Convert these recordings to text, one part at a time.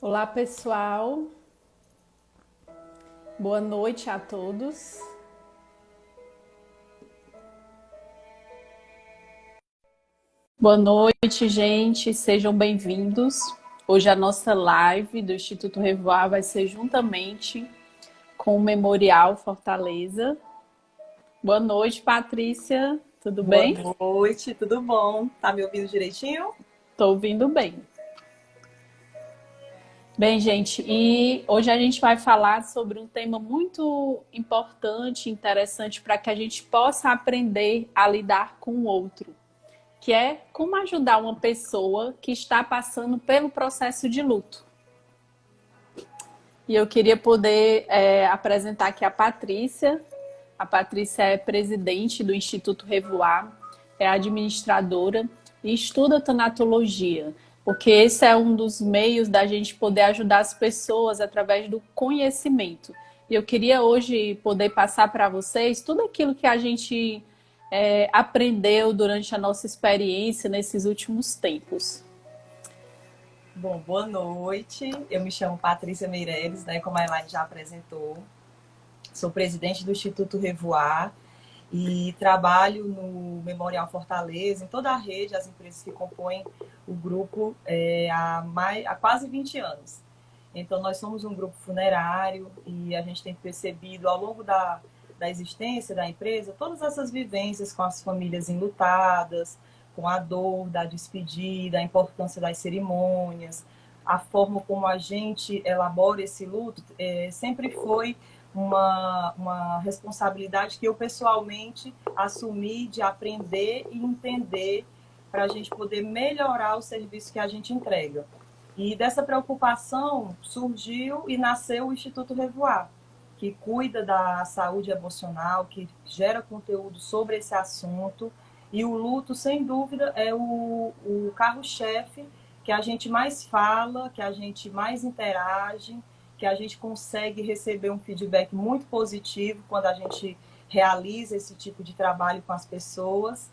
Olá, pessoal. Boa noite a todos. Boa noite, gente. Sejam bem-vindos. Hoje a nossa live do Instituto Revoar vai ser juntamente com o Memorial Fortaleza. Boa noite, Patrícia. Tudo Boa bem? noite, tudo bom? Tá me ouvindo direitinho? Estou ouvindo bem. Bem, gente, e hoje a gente vai falar sobre um tema muito importante, interessante para que a gente possa aprender a lidar com o outro, que é como ajudar uma pessoa que está passando pelo processo de luto. E eu queria poder apresentar aqui a Patrícia. A Patrícia é presidente do Instituto Revoar, é administradora e estuda tanatologia, porque esse é um dos meios da gente poder ajudar as pessoas através do conhecimento. E eu queria hoje poder passar para vocês tudo aquilo que a gente aprendeu durante a nossa experiência nesses últimos tempos. Bom, boa noite. Eu me chamo Patrícia Meireles, né? Como a Elaine já apresentou. Sou presidente do Instituto Revoar e trabalho no Memorial Fortaleza, em toda a rede, as empresas que compõem o grupo há quase 20 anos. Então, nós somos um grupo funerário e a gente tem percebido ao longo da existência da empresa todas essas vivências com as famílias enlutadas, com a dor da despedida, a importância das cerimônias, a forma como a gente elabora esse luto, sempre foi uma responsabilidade que eu pessoalmente assumi de aprender e entender para a gente poder melhorar o serviço que a gente entrega. E dessa preocupação surgiu e nasceu o Instituto Revoar, que cuida da saúde emocional, que gera conteúdo sobre esse assunto. E o luto, sem dúvida, é o carro-chefe que a gente mais fala, que a gente mais interage, que a gente consegue receber um feedback muito positivo quando a gente realiza esse tipo de trabalho com as pessoas.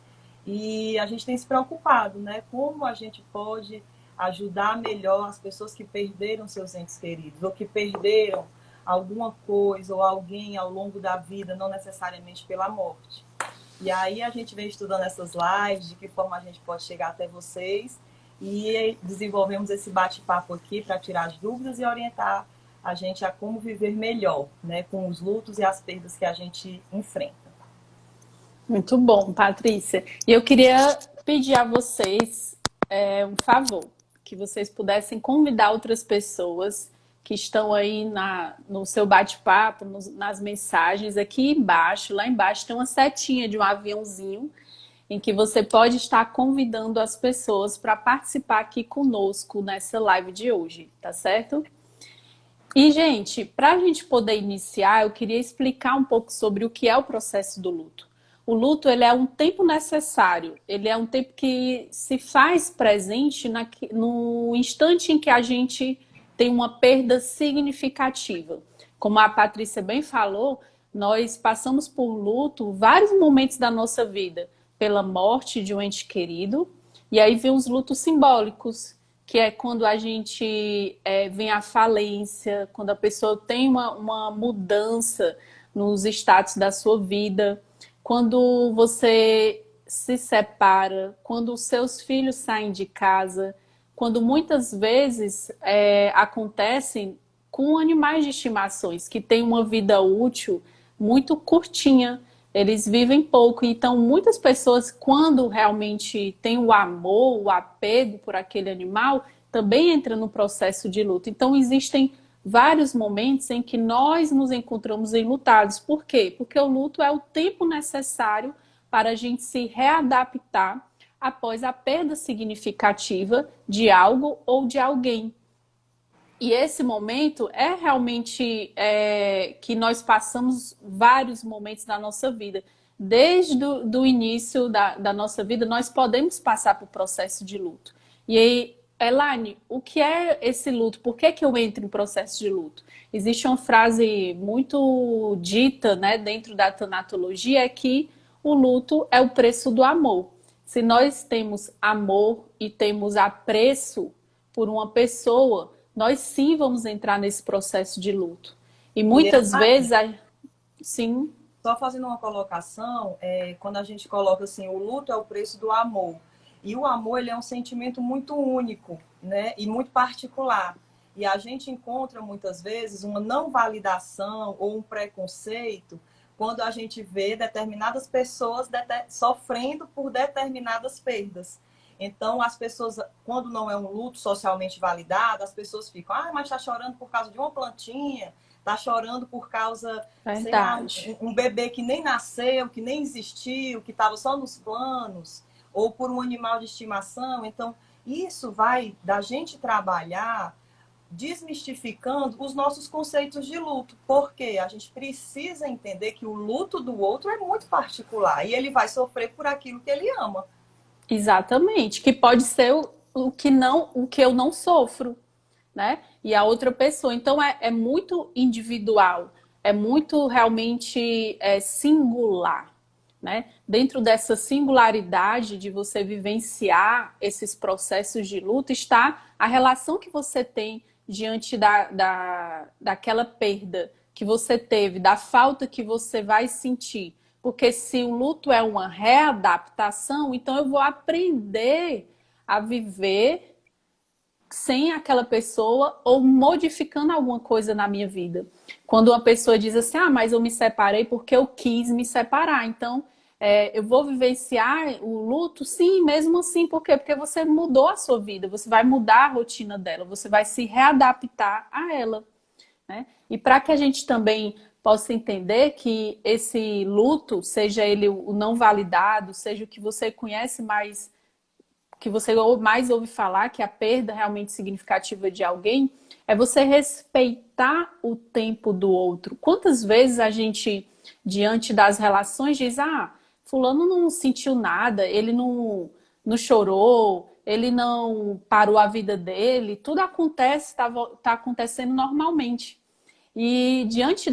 E a gente tem se preocupado, né? Como a gente pode ajudar melhor as pessoas que perderam seus entes queridos, ou que perderam alguma coisa ou alguém ao longo da vida, não necessariamente pela morte. E aí a gente vem estudando essas lives, de que forma a gente pode chegar até vocês, e desenvolvemos esse bate-papo aqui para tirar as dúvidas e orientar a gente a como viver melhor, né, com os lutos e as perdas que a gente enfrenta. Muito bom, Patrícia. E eu queria pedir a vocês um favor, que vocês pudessem convidar outras pessoas que estão aí no seu bate-papo, nas mensagens. Aqui embaixo, lá embaixo, tem uma setinha de um aviãozinho em que você pode estar convidando as pessoas para participar aqui conosco nessa live de hoje, tá certo? E, gente, para a gente poder iniciar, eu queria explicar um pouco sobre o que é o processo do luto. O luto, ele é um tempo necessário, ele é um tempo que se faz presente no instante em que a gente tem uma perda significativa. Como a Patrícia bem falou, nós passamos por luto vários momentos da nossa vida, pela morte de um ente querido, e aí vem os lutos simbólicos, que é quando a gente vem à falência, quando a pessoa tem uma mudança nos status da sua vida, quando você se separa, quando os seus filhos saem de casa, quando muitas vezes acontecem com animais de estimações que têm uma vida útil muito curtinha, eles vivem pouco. Então, muitas pessoas, quando realmente têm o amor, o apego por aquele animal, também entram no processo de luto. Então, existem vários momentos em que nós nos encontramos enlutados. Por quê? Porque o luto é o tempo necessário para a gente se readaptar após a perda significativa de algo ou de alguém. E esse momento é realmente que nós passamos vários momentos da nossa vida. Desde o início da nossa vida, nós podemos passar por processo de luto. E aí, Elaine, o que é esse luto? Por que que eu entro em processo de luto? Existe uma frase muito dita, né, dentro da tanatologia, é que o luto é o preço do amor. Se nós temos amor e temos apreço por uma pessoa, nós sim vamos entrar nesse processo de luto. E E muitas vezes, sim, só fazendo uma colocação, quando a gente coloca assim, o luto é o preço do amor. E o amor, ele é um sentimento muito único, né? E muito particular. E a gente encontra muitas vezes uma não validação ou um preconceito quando a gente vê determinadas pessoas sofrendo por determinadas perdas. Então, as pessoas, quando não é um luto socialmente validado, as pessoas ficam, mas está chorando por causa de uma plantinha, está chorando por causa, sei lá, verdade. um bebê que nem nasceu, que nem existiu, que estava só nos planos, ou por um animal de estimação. Então, isso vai da gente trabalhar desmistificando os nossos conceitos de luto, porque a gente precisa entender que o luto do outro é muito particular e ele vai sofrer por aquilo que ele ama. Exatamente, que pode ser o que não, o que eu não sofro, né? E a outra pessoa. Então é muito individual, é muito realmente singular, né? Dentro dessa singularidade de você vivenciar esses processos de luto está a relação que você tem diante daquela perda que você teve, da falta que você vai sentir. Porque se o luto é uma readaptação, então eu vou aprender a viver sem aquela pessoa ou modificando alguma coisa na minha vida. Quando uma pessoa diz assim, mas eu me separei porque eu quis me separar. Então, eu vou vivenciar o luto, sim, mesmo assim. Por quê? Porque você mudou a sua vida, você vai mudar a rotina dela, você vai se readaptar a ela, né? E para que a gente também possa entender que esse luto, seja ele o não validado, seja o que você conhece mais, que você mais ouve falar, que é a perda realmente significativa de alguém, é você respeitar o tempo do outro. Quantas vezes a gente, diante das relações, diz, fulano não sentiu nada, ele não chorou, ele não parou a vida dele, tudo acontece, tá acontecendo normalmente. E diante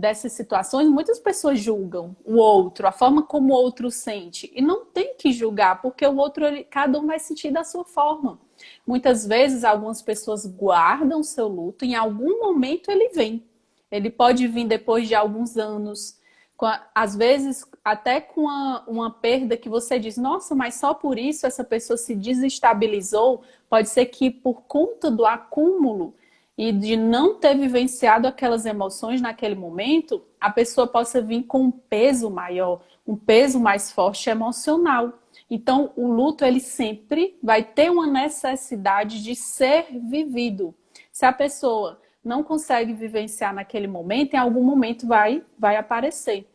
dessas situações, muitas pessoas julgam o outro, a forma como o outro sente. E não tem que julgar, porque o outro, cada um vai sentir da sua forma. Muitas vezes, algumas pessoas guardam seu luto, em algum momento ele vem. Ele pode vir depois de alguns anos, às vezes até com uma perda que você diz, nossa, mas só por isso essa pessoa se desestabilizou. Pode ser que por conta do acúmulo e de não ter vivenciado aquelas emoções naquele momento, a pessoa possa vir com um peso maior, um peso mais forte emocional. Então, o luto, ele sempre vai ter uma necessidade de ser vivido. Se a pessoa não consegue vivenciar naquele momento, em algum momento vai aparecer.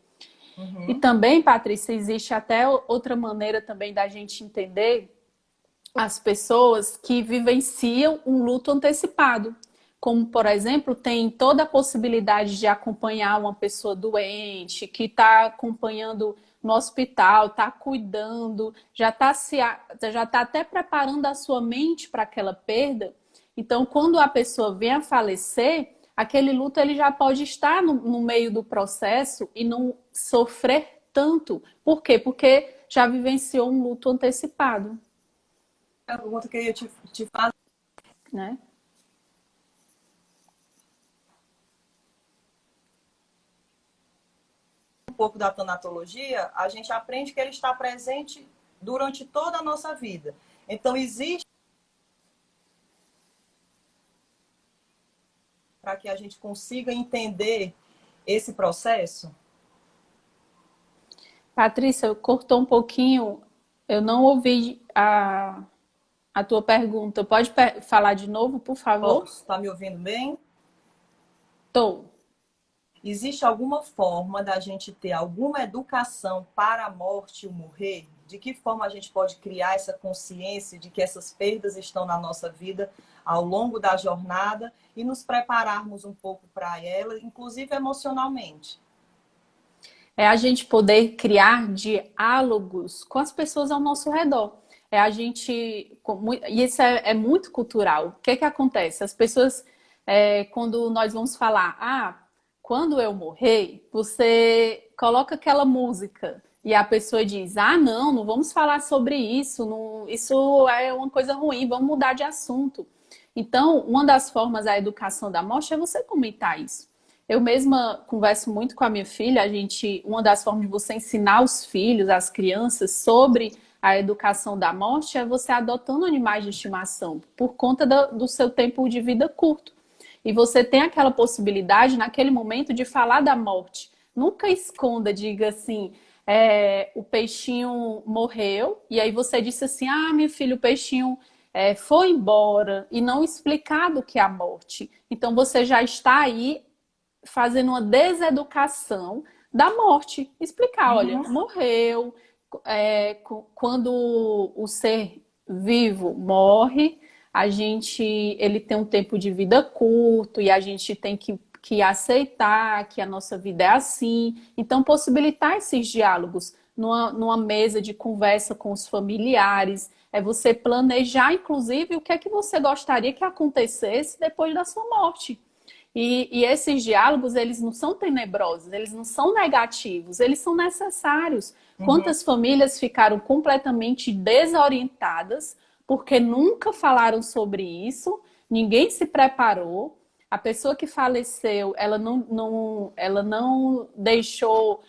E Uhum. também, Patrícia, existe até outra maneira também da gente entender as pessoas que vivenciam um luto antecipado. Como, por exemplo, tem toda a possibilidade de acompanhar uma pessoa doente, que está acompanhando no hospital, está cuidando, já tá até preparando a sua mente para aquela perda. Então, quando a pessoa vem a falecer, aquele luto ele já pode estar no meio do processo e não sofrer tanto. Por quê? Porque já vivenciou um luto antecipado, A pergunta que eu ia te fazer né? um pouco da tanatologia, a gente aprende que ele está presente durante toda a nossa vida. Então, existe para que a gente consiga entender esse processo? Patrícia, cortou um pouquinho, eu não ouvi a tua pergunta. Pode falar de novo, por favor? Posso? Está me ouvindo bem? Tô. Existe alguma forma da gente ter alguma educação para a morte e o morrer? De que forma a gente pode criar essa consciência de que essas perdas estão na nossa vida ao longo da jornada e nos prepararmos um pouco para ela, inclusive emocionalmente? É a gente poder criar diálogos com as pessoas ao nosso redor. é a gente... E isso é muito cultural. O que é que acontece? As pessoas, quando nós vamos falar, quando eu morrer, você coloca aquela música e a pessoa diz, não, não vamos falar sobre isso, isso é uma coisa ruim, vamos mudar de assunto. Então, uma das formas da educação da morte é você comentar isso. Eu mesma converso muito com a minha filha, uma das formas de você ensinar os filhos, as crianças, sobre a educação da morte é você adotando animais de estimação, por conta do seu tempo de vida curto. E você tem aquela possibilidade, naquele momento, de falar da morte. Nunca esconda, diga assim, o peixinho morreu, e aí você disse assim, meu filho, o peixinho foi embora, e não explicado o que é a morte. Então você já está aí fazendo uma deseducação da morte. Explicar, olha, morreu, quando o ser vivo morre, ele tem um tempo de vida curto e a gente tem que aceitar que a nossa vida é assim. Então, possibilitar esses diálogos numa mesa de conversa com os familiares, é você planejar, inclusive, o que é que você gostaria que acontecesse depois da sua morte. E esses diálogos, eles não são tenebrosos, eles não são negativos, eles são necessários. Quantas famílias ficaram completamente desorientadas porque nunca falaram sobre isso, ninguém se preparou, a pessoa que faleceu, ela não deixou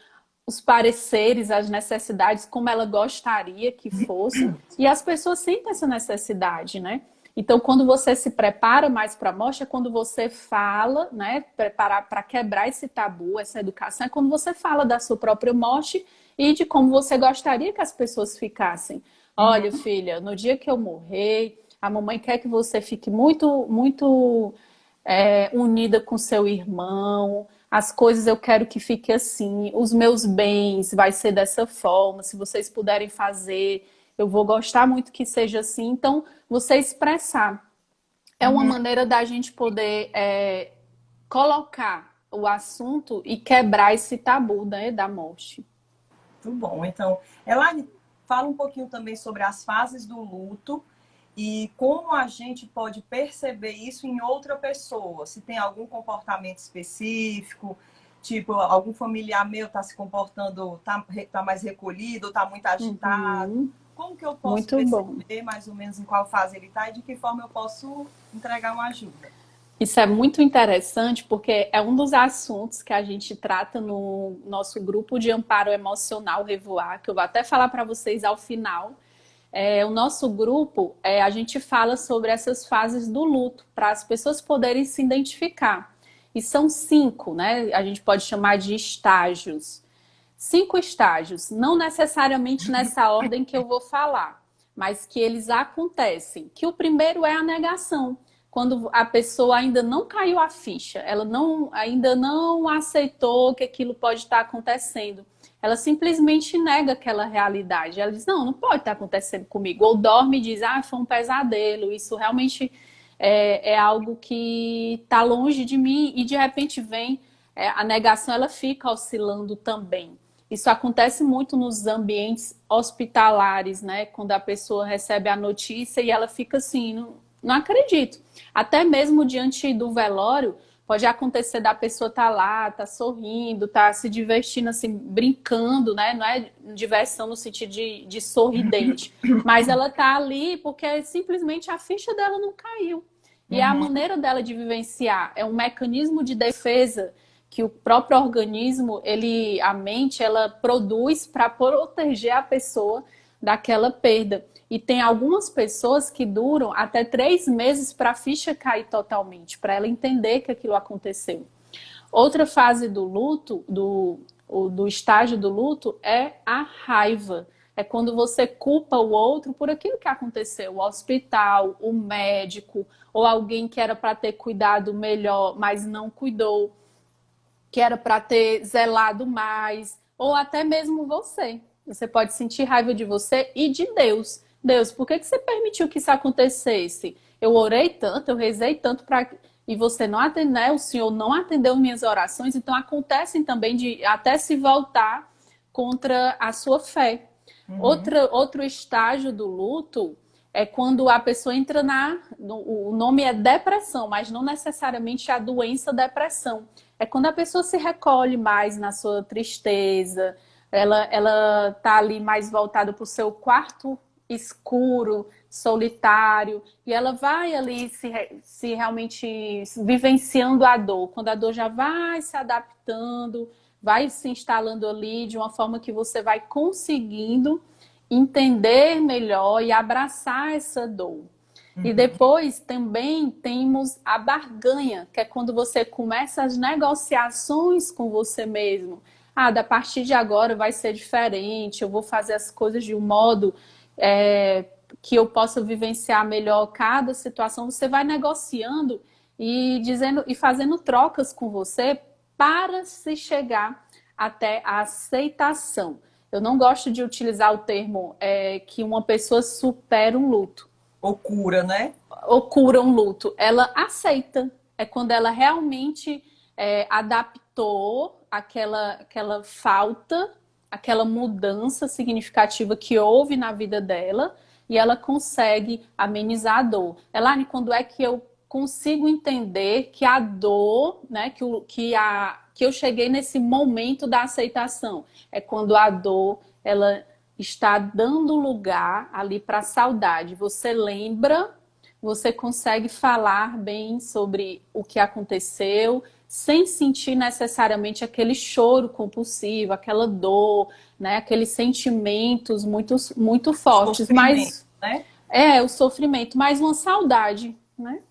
os pareceres, as necessidades como ela gostaria que fosse, e as pessoas sentem essa necessidade, né? Então, quando você se prepara mais para a morte, é quando você fala, né? Preparar para quebrar esse tabu, essa educação, é quando você fala da sua própria morte e de como você gostaria que as pessoas ficassem. Olha, filha, no dia que eu morrer, a mamãe quer que você fique muito, muito unida com seu irmão. As coisas eu quero que fique assim. Os meus bens vai ser dessa forma. Se vocês puderem fazer, eu vou gostar muito que seja assim. Então, você expressar. É uma maneira da gente poder colocar o assunto e quebrar esse tabu, né, da morte. Muito bom. Então, Elaine, fala um pouquinho também sobre as fases do luto e como a gente pode perceber isso em outra pessoa. Se tem algum comportamento específico, tipo, algum familiar meu está se comportando, tá mais recolhido, está muito agitado. Como que eu posso Muito bom. perceber mais ou menos em qual fase ele está e de que forma eu posso entregar uma ajuda? Isso é muito interessante porque é um dos assuntos que a gente trata no nosso grupo de amparo emocional Revoar, que eu vou até falar para vocês ao final. O nosso grupo, a gente fala sobre essas fases do luto, para as pessoas poderem se identificar. E são 5, né? A gente pode chamar de estágios. 5 estágios, não necessariamente nessa ordem que eu vou falar, mas que eles acontecem. Que o primeiro é a negação, quando a pessoa ainda não caiu a ficha, ela ainda não aceitou que aquilo pode estar acontecendo. Ela simplesmente nega aquela realidade. Ela diz, não pode estar acontecendo comigo. Ou dorme e diz, foi um pesadelo, isso realmente é algo que está longe de mim. E de repente vem, a negação, ela fica oscilando também. Isso acontece muito nos ambientes hospitalares, né? Quando a pessoa recebe a notícia e ela fica assim, não acredito. Até mesmo diante do velório, pode acontecer da pessoa estar lá, estar sorrindo, estar se divertindo, assim, brincando, né? Não é diversão no sentido de sorridente. Mas ela está ali porque simplesmente a ficha dela não caiu. E é a maneira dela de vivenciar. É um mecanismo de defesa que o próprio organismo, a mente, ela produz para proteger a pessoa daquela perda. E tem algumas pessoas que duram até 3 meses para a ficha cair totalmente, para ela entender que aquilo aconteceu. Outra fase do luto, do estágio do luto, é a raiva. É quando você culpa o outro por aquilo que aconteceu. O hospital, o médico, ou alguém que era para ter cuidado melhor, mas não cuidou, que era para ter zelado mais, ou até mesmo você. Você pode sentir raiva de você e de Deus. Deus, por que você permitiu que isso acontecesse? Eu orei tanto, eu rezei tanto para e você não atendeu, né? O Senhor não atendeu minhas orações, então acontecem também de até se voltar contra a sua fé. Uhum. Outro estágio do luto é quando a pessoa entra o nome é depressão, mas não necessariamente a doença depressão. É quando a pessoa se recolhe mais na sua tristeza, ela tá ali mais voltada para o seu quarto escuro, solitário, e ela vai ali se realmente vivenciando a dor. Quando a dor já vai se adaptando, vai se instalando ali de uma forma que você vai conseguindo entender melhor e abraçar essa dor. E Uhum. depois também temos a barganha, que é quando você começa as negociações com você mesmo. Ah, da partir de agora vai ser diferente, eu vou fazer as coisas de um modo é, que eu possa vivenciar melhor cada situação. Você vai negociando e dizendo e fazendo trocas com você para se chegar até a aceitação. Eu não gosto de utilizar o termo que uma pessoa supera um luto Ou cura, né? ou cura um luto. Ela aceita. É quando ela realmente adaptou aquela falta, aquela mudança significativa que houve na vida dela e ela consegue amenizar a dor. Elane, quando é que eu consigo entender que a dor, né, que eu cheguei nesse momento da aceitação? É quando a dor, ela está dando lugar ali para a saudade. Você lembra, você consegue falar bem sobre o que aconteceu, sem sentir necessariamente aquele choro compulsivo, aquela dor, né, aqueles sentimentos muito fortes, Sofrimento, mas né? o sofrimento, mais uma saudade, né?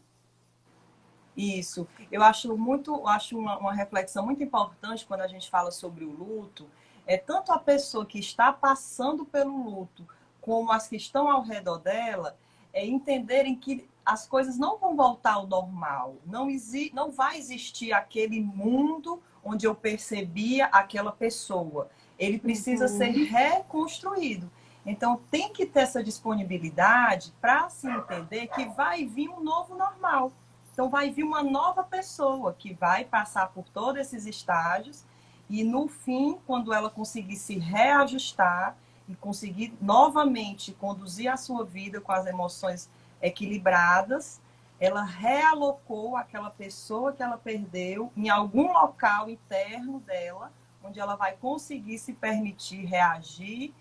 Isso. Eu acho uma reflexão muito importante quando a gente fala sobre o luto. É tanto a pessoa que está passando pelo luto, como as que estão ao redor dela, entenderem que as coisas não vão voltar ao normal. Não vai existir aquele mundo onde eu percebia aquela pessoa. Ele precisa ser Uhum. reconstruído. Então, tem que ter essa disponibilidade para se entender que vai vir um novo normal. Então, vai vir uma nova pessoa que vai passar por todos esses estágios e, no fim, quando ela conseguir se reajustar e conseguir novamente conduzir a sua vida com as emoções equilibradas, ela realocou aquela pessoa que ela perdeu em algum local interno dela, onde ela vai conseguir se permitir reagir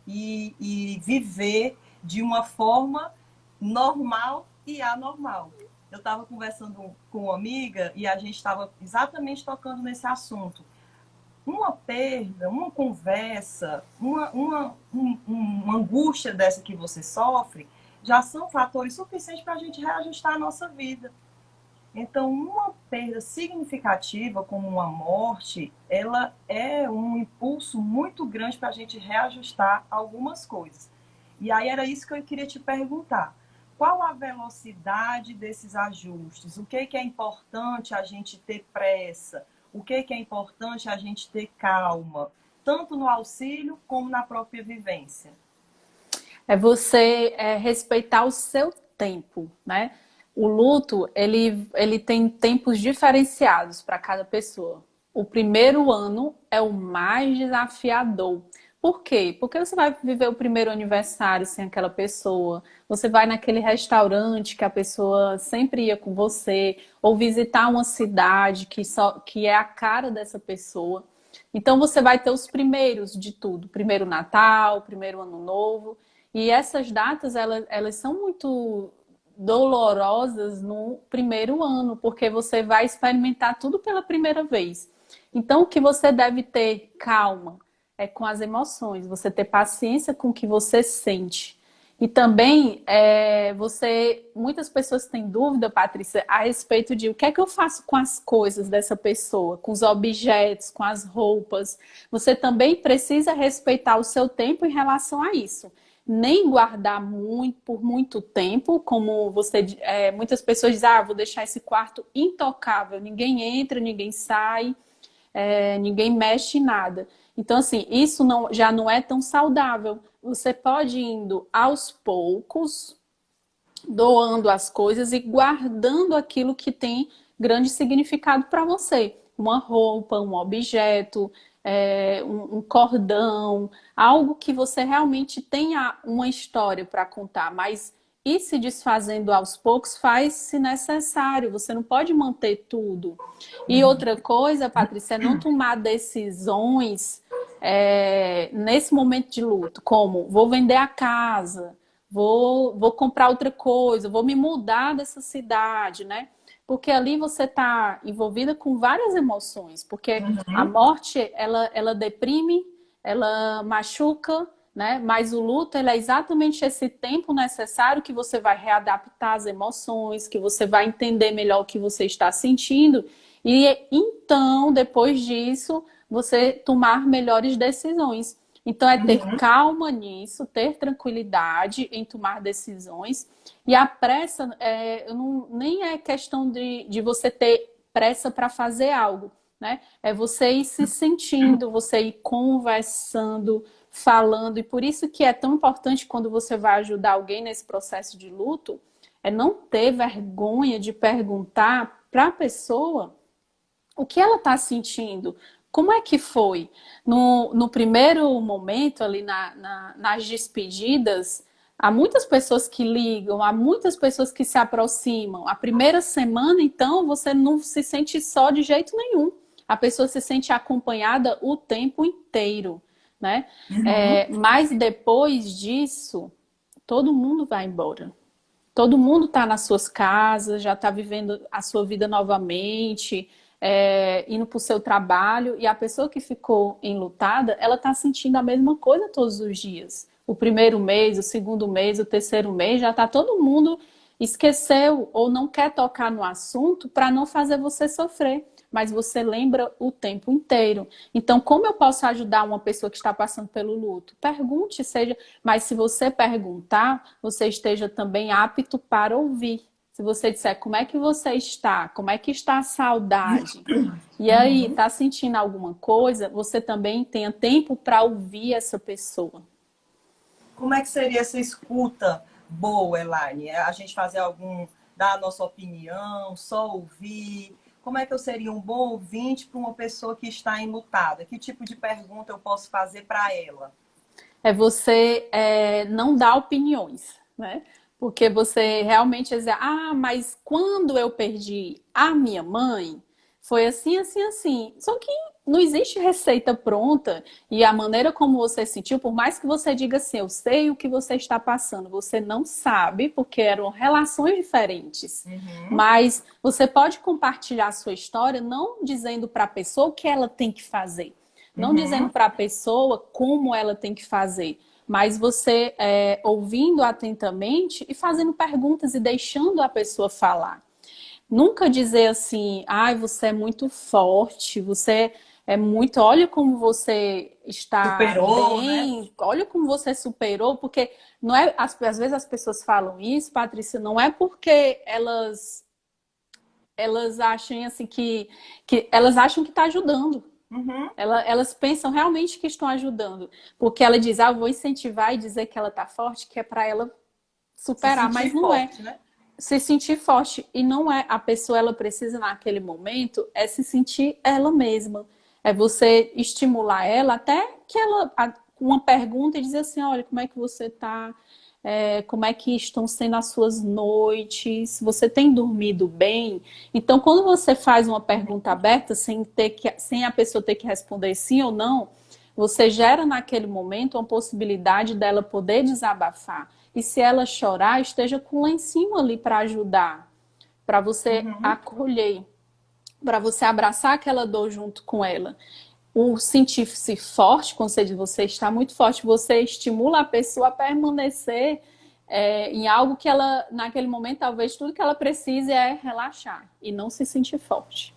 e viver de uma forma normal e anormal. Eu estava conversando com uma amiga e a gente estava exatamente tocando nesse assunto. Uma perda, uma conversa, uma angústia dessa que você sofre, já são fatores suficientes para a gente reajustar a nossa vida. Então, uma perda significativa, como uma morte, ela é um impulso muito grande para a gente reajustar algumas coisas. E aí era isso que eu queria te perguntar. Qual a velocidade desses ajustes? O que é importante a gente ter pressa? O que é importante a gente ter calma? Tanto no auxílio como na própria vivência. É você respeitar o seu tempo, né? O luto, ele tem tempos diferenciados para cada pessoa. O primeiro ano é o mais desafiador. Por quê? Porque você vai viver o primeiro aniversário sem aquela pessoa, você vai naquele restaurante que a pessoa sempre ia com você, ou visitar uma cidade que é a cara dessa pessoa. Então você vai ter os primeiros de tudo, primeiro Natal, primeiro Ano Novo. E essas datas, elas são muito dolorosas no primeiro ano, porque você vai experimentar tudo pela primeira vez. Então, o que você deve ter calma é com as emoções, você ter paciência com o que você sente. E também, muitas pessoas têm dúvida, Patrícia, a respeito de o que é que eu faço com as coisas dessa pessoa, com os objetos, com as roupas. Você também precisa respeitar o seu tempo em relação a isso. Nem guardar muito por muito tempo, como muitas pessoas dizem, vou deixar esse quarto intocável, ninguém entra, ninguém sai, ninguém mexe em nada. Então, assim, isso já não é tão saudável. Você pode ir indo aos poucos, doando as coisas e guardando aquilo que tem grande significado para você. Uma roupa, um objeto, um cordão, algo que você realmente tenha uma história para contar, mas ir se desfazendo aos poucos faz se necessário, você não pode manter tudo. E outra coisa, Patrícia, é não tomar decisões nesse momento de luto, como vou vender a casa, vou comprar outra coisa, vou me mudar dessa cidade, né? Porque ali você está envolvida com várias emoções, porque a Uhum. morte, ela deprime, ela machuca, né? Mas o luto, ele é exatamente esse tempo necessário que você vai readaptar as emoções, que você vai entender melhor o que você está sentindo, e então, depois disso, você tomar melhores decisões. Então, é ter Uhum. calma nisso, ter tranquilidade em tomar decisões. E a pressa nem é questão de você ter pressa para fazer algo, né? É você ir se sentindo, você ir conversando, falando. E por isso que é tão importante quando você vai ajudar alguém nesse processo de luto, é não ter vergonha de perguntar para a pessoa o que ela está sentindo. Como é que foi? No primeiro momento, ali nas despedidas, há muitas pessoas que ligam, há muitas pessoas que se aproximam. A primeira semana, então, você não se sente só de jeito nenhum. A pessoa se sente acompanhada o tempo inteiro, né? Uhum. Mas depois disso, todo mundo vai embora. Todo mundo está nas suas casas, já está vivendo a sua vida novamente, indo para o seu trabalho, e a pessoa que ficou enlutada, ela está sentindo a mesma coisa todos os dias. O primeiro mês, o segundo mês, o terceiro mês, já está todo mundo esqueceu ou não quer tocar no assunto para não fazer você sofrer, mas você lembra o tempo inteiro. Então, como eu posso ajudar uma pessoa que está passando pelo luto? Pergunte, mas se você perguntar, você esteja também apto para ouvir. Se você disser como é que você está, como é que está a saudade, e aí Uhum. está sentindo alguma coisa, você também tenha tempo para ouvir essa pessoa. Como é que seria essa escuta boa, Elaine? A gente fazer dar a nossa opinião, só ouvir? Como é que eu seria um bom ouvinte para uma pessoa que está enlutada? Que tipo de pergunta eu posso fazer para ela? É você não dar opiniões, né? Porque você realmente dizer, mas quando eu perdi a minha mãe, foi assim, assim, assim. Só que não existe receita pronta e a maneira como você sentiu, por mais que você diga assim, eu sei o que você está passando, você não sabe, porque eram relações diferentes. Uhum. Mas você pode compartilhar a sua história não dizendo para a pessoa o que ela tem que fazer, não dizendo Uhum. para a pessoa como ela tem que fazer, mas você ouvindo atentamente e fazendo perguntas e deixando a pessoa falar. Nunca dizer assim, você é muito forte, você é muito, olha como você está Superou, né? bem, olha como você superou, porque não é, às vezes as pessoas falam isso, Patrícia, não é porque elas acham assim que elas acham que está ajudando. Uhum. Elas pensam realmente que estão ajudando. Porque ela diz, eu vou incentivar e dizer que ela está forte, que é para ela Se superar, mas sentir não é. forte, né? Se sentir forte e não é. A pessoa, ela precisa naquele momento é se sentir ela mesma. É você estimular ela até que ela, uma pergunta e dizer assim, olha, como é que você está? Como é que estão sendo as suas noites? Você tem dormido bem? Então, quando você faz uma pergunta aberta, sem a pessoa ter que responder sim ou não, você gera naquele momento uma possibilidade dela poder desabafar. E se ela chorar, esteja com um lencinho ali para ajudar, para você Uhum. acolher, para você abraçar aquela dor junto com ela. O sentir-se forte, quando você diz você está muito forte, você estimula a pessoa a permanecer em algo que ela, naquele momento, talvez tudo que ela precise é relaxar e não se sentir forte.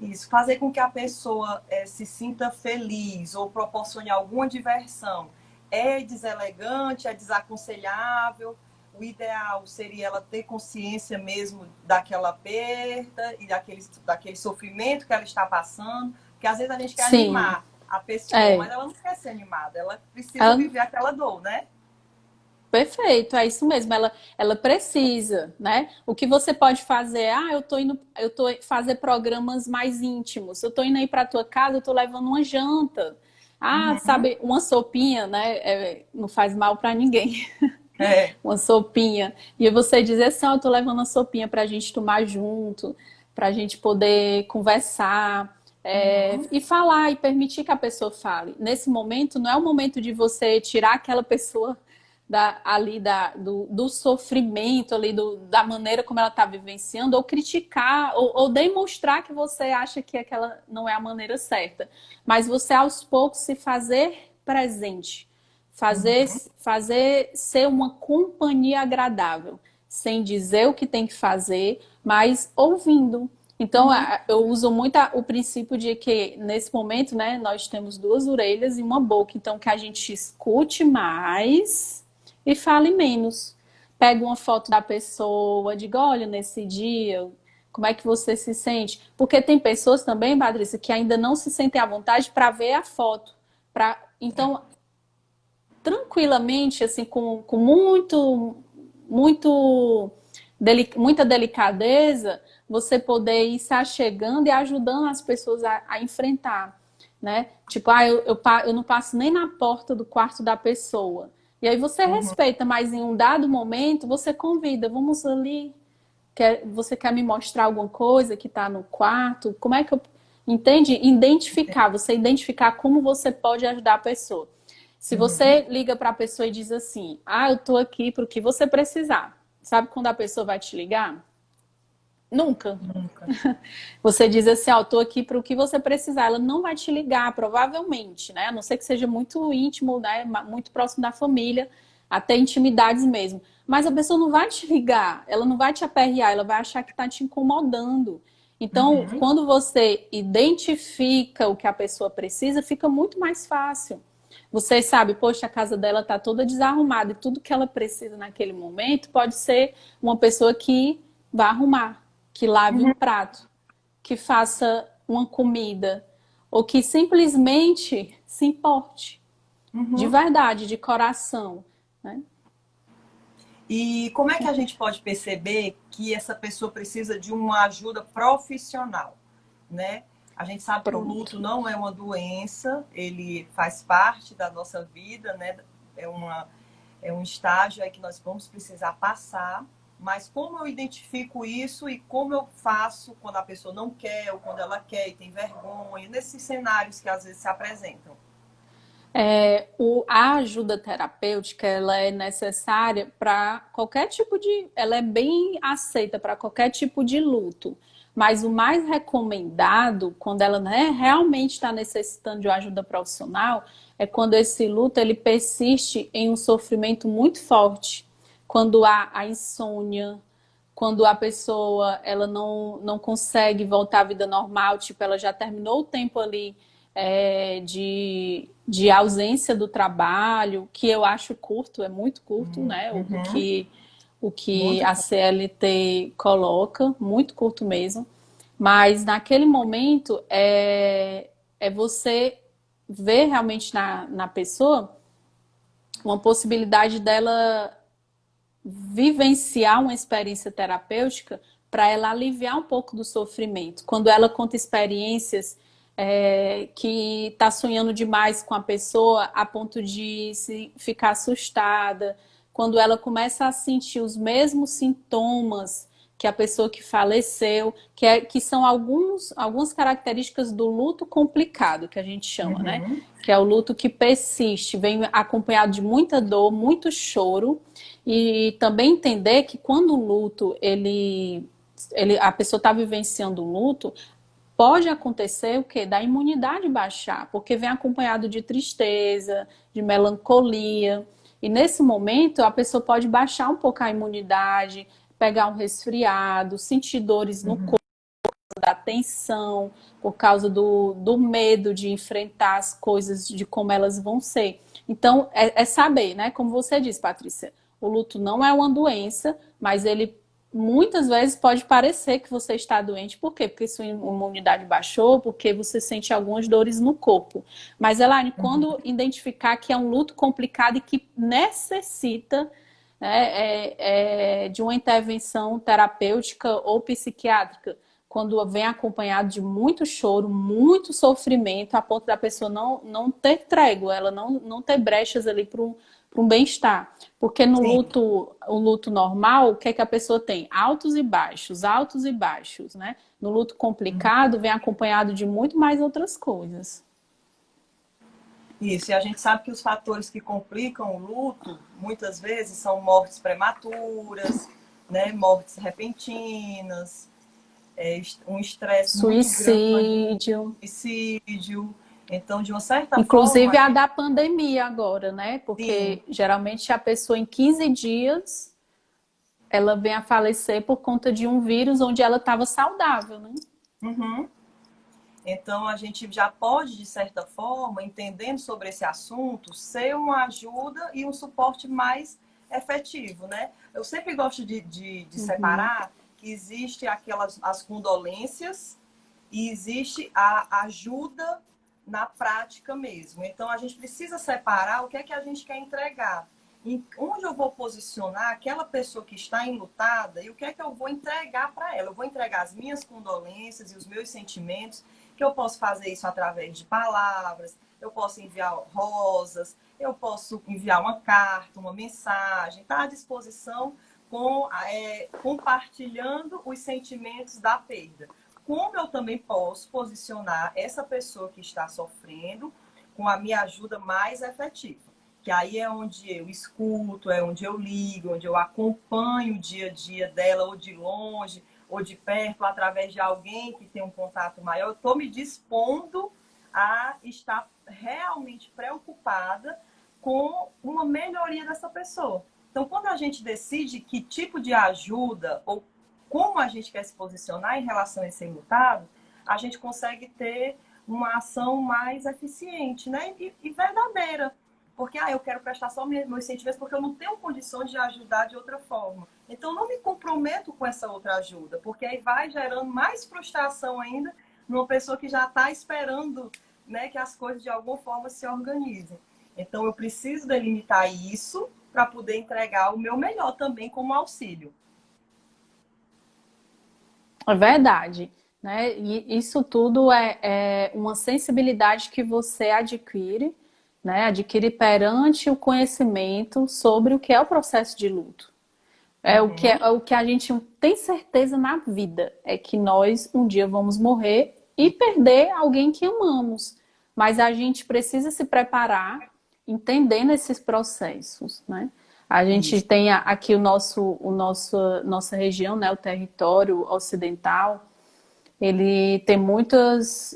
Isso, fazer com que a pessoa se sinta feliz ou proporcione alguma diversão. É deselegante, é desaconselhável. O ideal seria ela ter consciência mesmo daquela perda e daquele sofrimento que ela está passando. Porque às vezes a gente quer Sim, animar a pessoa, é. mas ela não quer ser animada, ela precisa Ela viver aquela dor, né? Perfeito, é isso mesmo. Ela precisa, né? O que você pode fazer? Ah, eu tô fazer programas mais íntimos. Eu tô indo aí para tua casa, eu tô levando uma janta. Ah, Uhum. sabe, uma sopinha, né? Não faz mal para ninguém. É. Uma sopinha. E você dizer assim, ó, eu tô levando uma sopinha pra gente tomar junto, pra gente poder conversar, Uhum. e falar e permitir que a pessoa fale. Nesse momento, não é o momento de você tirar aquela pessoa do sofrimento ali, da maneira como ela está vivenciando, ou criticar, ou demonstrar que você acha que aquela não é a maneira certa. Mas você, aos poucos, se fazer presente. Fazer, Uhum. fazer ser uma companhia agradável, sem dizer o que tem que fazer, mas ouvindo. Então, Uhum. eu uso muito o princípio de que, nesse momento, né, nós temos duas orelhas e uma boca. Então, que a gente escute mais e fale menos. Pega uma foto da pessoa, diga, olha, nesse dia, como é que você se sente? Porque tem pessoas também, Patrícia, que ainda não se sentem à vontade para ver a foto. Então, tranquilamente, assim, com muita delicadeza, você poder ir se achegando e ajudando as pessoas a enfrentar, né? Tipo, eu não passo nem na porta do quarto da pessoa. E aí você Uhum. respeita, mas em um dado momento você convida, vamos ali, você quer me mostrar alguma coisa que está no quarto? Como é que eu... Entende? Identificar, você identificar como você pode ajudar a pessoa. Se Uhum. você liga para a pessoa e diz assim, ah, eu tô aqui para o que você precisar. Sabe quando a pessoa vai te ligar? Nunca. Nunca. Você diz assim, ó, eu tô aqui para o que você precisar. Ela não vai te ligar, provavelmente, né? A não ser que seja muito íntimo, né? Muito próximo da família, até intimidades mesmo. Mas a pessoa não vai te ligar, ela não vai te aperrear, ela vai achar que está te incomodando. Então, Uhum. quando você identifica o que a pessoa precisa, fica muito mais fácil. Você sabe, poxa, a casa dela está toda desarrumada e tudo que ela precisa naquele momento pode ser uma pessoa que vá arrumar, que lave um Uhum. prato, que faça uma comida, ou que simplesmente se importe, de Uhum. verdade, de coração, né? E como é que a gente pode perceber que essa pessoa precisa de uma ajuda profissional, né? A gente sabe que o Pronto. luto não é uma doença, ele faz parte da nossa vida, né? É é um estágio aí que nós vamos precisar passar. Mas como eu identifico isso e como eu faço quando a pessoa não quer ou quando ela quer e tem vergonha, nesses cenários que às vezes se apresentam? A ajuda terapêutica, ela é necessária para qualquer tipo de... Ela é bem aceita para qualquer tipo de luto. Mas o mais recomendado, quando ela, né, realmente está necessitando de uma ajuda profissional, é quando esse luto ele persiste em um sofrimento muito forte. Quando há a insônia, quando a pessoa ela não consegue voltar à vida normal, tipo, ela já terminou o tempo ali, de ausência do trabalho, que eu acho curto, é muito curto, né? Uhum. O que Muito a bom. CLT coloca, muito curto mesmo. Mas naquele momento é você ver realmente na pessoa uma possibilidade dela vivenciar uma experiência terapêutica para ela aliviar um pouco do sofrimento. Quando ela conta experiências, que está sonhando demais com a pessoa a ponto de ficar assustada, quando ela começa a sentir os mesmos sintomas que a pessoa que faleceu, que são algumas características do luto complicado, que a gente chama, né? Uhum. Que é o luto que persiste, vem acompanhado de muita dor, muito choro, e também entender que quando o luto, a pessoa está vivenciando o luto, pode acontecer o quê? Da imunidade baixar, porque vem acompanhado de tristeza, de melancolia. E nesse momento a pessoa pode baixar um pouco a imunidade, pegar um resfriado, sentir dores no Uhum. corpo, da tensão, por causa do medo de enfrentar as coisas, de como elas vão ser. Então, é saber, né? Como você disse, Patrícia, o luto não é uma doença, mas ele muitas vezes pode parecer que você está doente. Por quê? Porque sua imunidade baixou, porque você sente algumas dores no corpo. Mas, Elaine, Uhum. quando identificar que é um luto complicado e que necessita né, de uma intervenção terapêutica ou psiquiátrica, quando vem acompanhado de muito choro, muito sofrimento, a ponto da pessoa não ter trégua, ela não ter brechas ali para um bem-estar. Porque no Sim. luto, o luto normal, o que é que a pessoa tem? Altos e baixos, né? No luto complicado, vem acompanhado de muito mais outras coisas. Isso, e a gente sabe que os fatores que complicam o luto, muitas vezes, são mortes prematuras, né? Mortes repentinas, um estresse muito grande, Suicídio. suicídio. Então, de uma certa forma, Inclusive a a gente da pandemia agora, né? sim. Porque geralmente a pessoa em 15 dias ela vem a falecer por conta de um vírus onde ela estava saudável, né? Uhum. Então, a gente já pode, de certa forma, entendendo sobre esse assunto, ser uma ajuda e um suporte mais efetivo, né? Eu sempre gosto de Uhum. separar que existe as condolências e existe a ajuda na prática mesmo. Então, a gente precisa separar o que é que a gente quer entregar. Onde eu vou posicionar aquela pessoa que está enlutada e o que é que eu vou entregar para ela. Eu vou entregar as minhas condolências e os meus sentimentos, que eu posso fazer isso através de palavras, eu posso enviar rosas, eu posso enviar uma carta, uma mensagem, está à disposição compartilhando os sentimentos da perda. Como eu também posso posicionar essa pessoa que está sofrendo com a minha ajuda mais efetiva. Que aí é onde eu escuto, é onde eu ligo, onde eu acompanho o dia a dia dela, ou de longe, ou de perto, através de alguém que tem um contato maior. Eu estou me dispondo a estar realmente preocupada com uma melhoria dessa pessoa. Então, quando a gente decide que tipo de ajuda ou como a gente quer se posicionar em relação a esse enlutado, a gente consegue ter uma ação mais eficiente, né? E verdadeira. Porque eu quero prestar só meus sentimentos porque eu não tenho condições de ajudar de outra forma. Então, não me comprometo com essa outra ajuda, porque aí vai gerando mais frustração ainda numa pessoa que já está esperando, né, que as coisas de alguma forma se organizem. Então, eu preciso delimitar isso para poder entregar o meu melhor também como auxílio. É verdade, né? E isso tudo é uma sensibilidade que você adquire, né? Adquire perante o conhecimento sobre o que é o processo de luto. Uhum. É o que a gente tem certeza na vida, é que nós um dia vamos morrer e perder alguém que amamos. Mas a gente precisa se preparar entendendo esses processos, né? A gente Isso. tem aqui nossa região, né, o território ocidental, ele tem muitos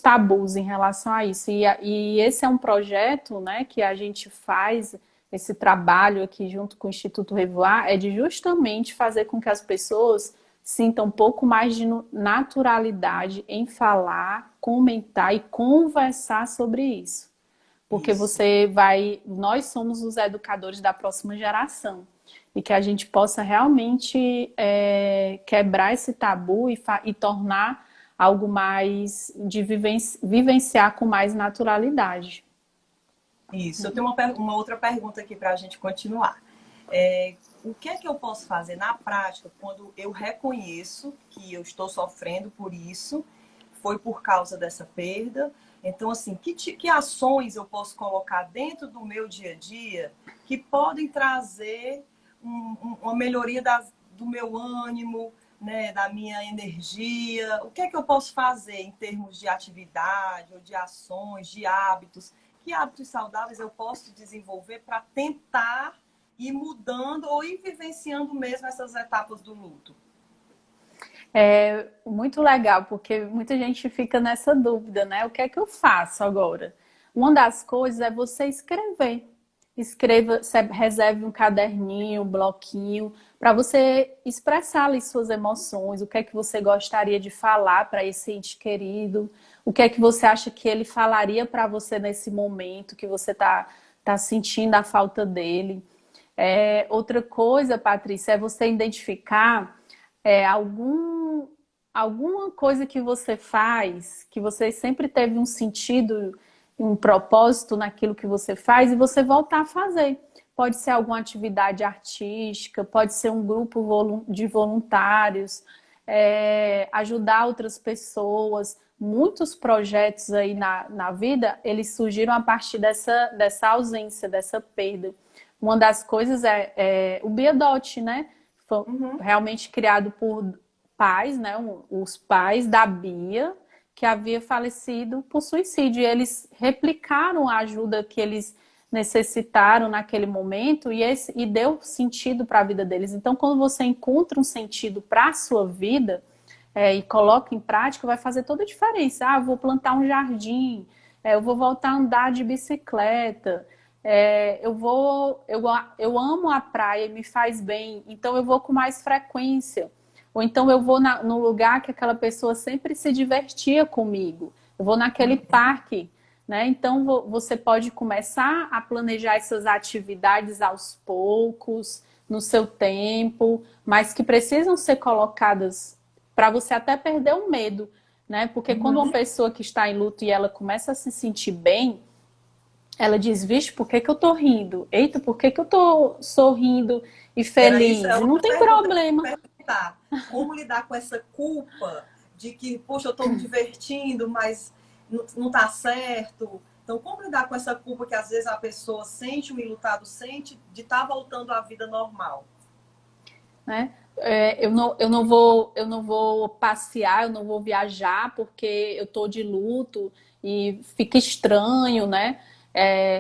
tabus em relação a isso. E esse é um projeto, né, que a gente faz, esse trabalho aqui junto com o Instituto Revoar, é de justamente fazer com que as pessoas sintam um pouco mais de naturalidade em falar, comentar e conversar sobre isso. Porque Isso. nós somos os educadores da próxima geração. E que a gente possa realmente quebrar esse tabu e tornar algo mais de vivenciar com mais naturalidade. Isso. Eu tenho uma outra pergunta aqui para a gente continuar. O que é que eu posso fazer na prática quando eu reconheço que eu estou sofrendo por isso, foi por causa dessa perda? Então, assim, que ações eu posso colocar dentro do meu dia a dia que podem trazer uma melhoria do meu ânimo, né, da minha energia? O que é que eu posso fazer em termos de atividade ou de ações, de hábitos? Que hábitos saudáveis eu posso desenvolver para tentar ir mudando ou ir vivenciando mesmo essas etapas do luto? É muito legal, porque muita gente fica nessa dúvida, né? O que é que eu faço agora? Uma das coisas é você escrever. Escreva, reserve um caderninho, um bloquinho, para você expressar ali suas emoções, o que é que você gostaria de falar para esse ente querido, o que é que você acha que ele falaria para você nesse momento que você tá sentindo a falta dele. Outra coisa, Patrícia, é você identificar alguma coisa que você faz, que você sempre teve um sentido, um propósito naquilo que você faz e você voltar a fazer. pode ser alguma atividade artística, pode ser um grupo de voluntários, ajudar outras pessoas. Muitos projetos aí na vida, eles surgiram a partir dessa ausência, dessa perda. Uma das coisas é o Biadote, né? Foi realmente criado por pais, né? Os pais da Bia, que havia falecido por suicídio. E eles replicaram a ajuda que eles necessitaram naquele momento e deu sentido para a vida deles. Então, quando você encontra um sentido para a sua vida e coloca em prática, vai fazer toda a diferença. Ah, eu vou plantar um jardim, eu vou voltar a andar de bicicleta, eu amo a praia e me faz bem, então eu vou com mais frequência. Ou então eu vou no lugar que aquela pessoa sempre se divertia comigo. Eu vou naquele parque, né? Então você pode começar a planejar essas atividades aos poucos, no seu tempo, mas que precisam ser colocadas para você até perder o medo, né? Porque quando uma pessoa que está em luto e ela começa a se sentir bem, ela diz, vixe, por que que eu tô rindo? Eita, por que que eu tô sorrindo e feliz? Não tem problema. Como lidar com essa culpa de que, poxa, eu tô me divertindo, mas não tá certo. Então, como lidar com essa culpa que às vezes a pessoa sente, o enlutado sente, de estar voltando à vida normal? Né? Eu não vou passear, eu não vou viajar porque eu tô de luto e fica estranho, né?